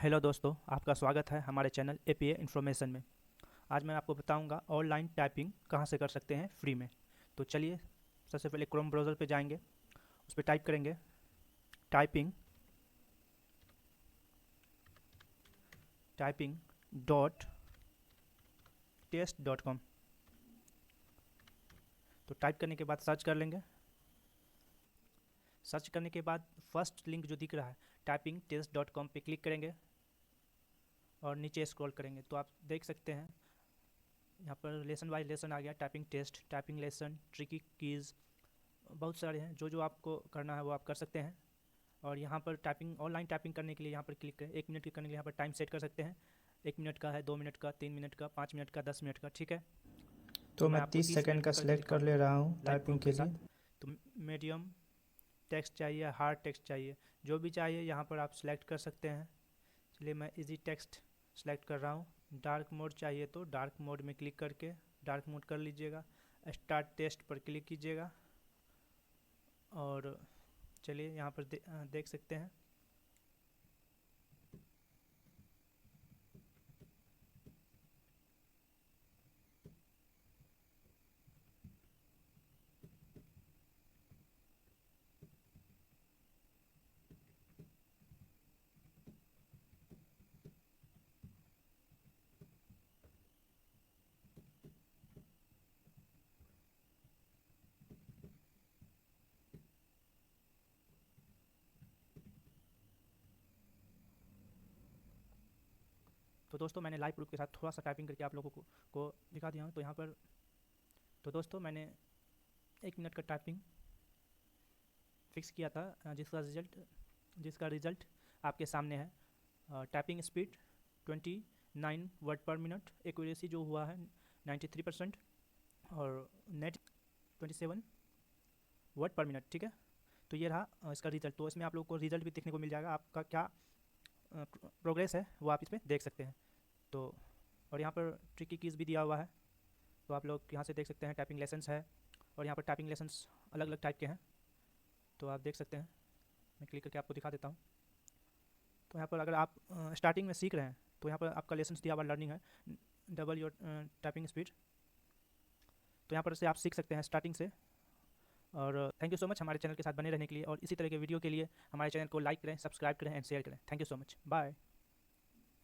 Hello दोस्तों, आपका स्वागत है हमारे चैनल एपीए इन्फॉर्मेशन में। आज मैं आपको बताऊंगा ऑनलाइन टाइपिंग कहां से कर सकते हैं फ्री में। तो चलिए, सबसे पहले क्रोम ब्राउज़र पे जाएंगे, उस पर टाइप करेंगे typing typing dot test dot com. तो टाइप करने के बाद सर्च कर लेंगे। सर्च करने के बाद फर्स्ट लिंक जो दिख रहा है टाइपिंग टेस्ट डॉट कॉम पर क्लिक करेंगे और नीचे स्क्रॉल करेंगे तो आप देख सकते हैं यहाँ पर लेसन बाय लेसन आ गया। Typing test, typing lesson, tricky keys, बहुत सारे हैं। जो जो आपको करना है वो आप कर सकते हैं। और यहाँ पर टाइपिंग ऑनलाइन टाइपिंग करने के लिए यहाँ पर क्लिक करें। 1 मिनट की करने के लिए यहाँ पर टाइम सेट कर सकते हैं। 1 मिनट का है, 2 मिनट का, 3 मिनट का, 5 मिनट का, 10 मिनट का, ठीक है। तो तो मैं मैं आपको 30 30 सेकंड मिनट का का करके सिलेक्ट कर ले दिखाऊंगा रहा हूँ लाइव टाइपिंग प्रूफ के के लिए। साथ। तो मीडियम टेक्स्ट चाहिए, हार्ड टेक्स्ट चाहिए, जो भी चाहिए यहाँ पर आप सिलेक्ट कर सकते हैं। चलिए, मैं इजी टेक्स्ट सेलेक्ट कर रहा हूँ। डार्क मोड चाहिए तो डार्क मोड में क्लिक करके डार्क मोड कर लीजिएगा। स्टार्ट टेस्ट पर क्लिक कीजिएगा और चलिए यहाँ पर देख सकते हैं। तो दोस्तों, मैंने लाइव प्रूफ के साथ थोड़ा सा टाइपिंग करके आप लोगों को दिखा दिया हूँ। तो यहाँ पर तो दोस्तों, मैंने 1 मिनट का टाइपिंग फिक्स किया था, जिसका रिज़ल्ट आपके सामने है। टाइपिंग स्पीड 29 वर्ड पर मिनट, एक्यूरेसी जो हुआ है 93%, और नेट 27 वर्ड पर मिनट, ठीक है। तो ये रहा इसका रिज़ल्ट। तो इसमें आप लोगों को रिज़ल्ट भी देखने को मिल जाएगा, आपका क्या प्रोग्रेस है वो आप इसमें देख सकते हैं। तो और यहाँ पर ट्रिकी कीज़ भी दिया हुआ है, तो आप लोग यहाँ से देख सकते हैं। टाइपिंग लेसन्स है और यहाँ पर टाइपिंग लेसन्स अलग अलग टाइप के हैं, तो आप देख सकते हैं। मैं क्लिक करके आपको दिखा देता हूँ। तो यहाँ पर अगर आप स्टार्टिंग में सीख रहे हैं तो यहाँ पर आपका लेसन्स दिया हुआ लर्निंग है, डबल योर टाइपिंग स्पीड। तो यहाँ पर से आप सीख सकते हैं स्टार्टिंग से। और थैंक यू सो मच हमारे चैनल के साथ बने रहने के लिए, और इसी तरह के वीडियो के लिए हमारे चैनल को लाइक करें, सब्सक्राइब करें एंड शेयर करें। Thank you so much, bye.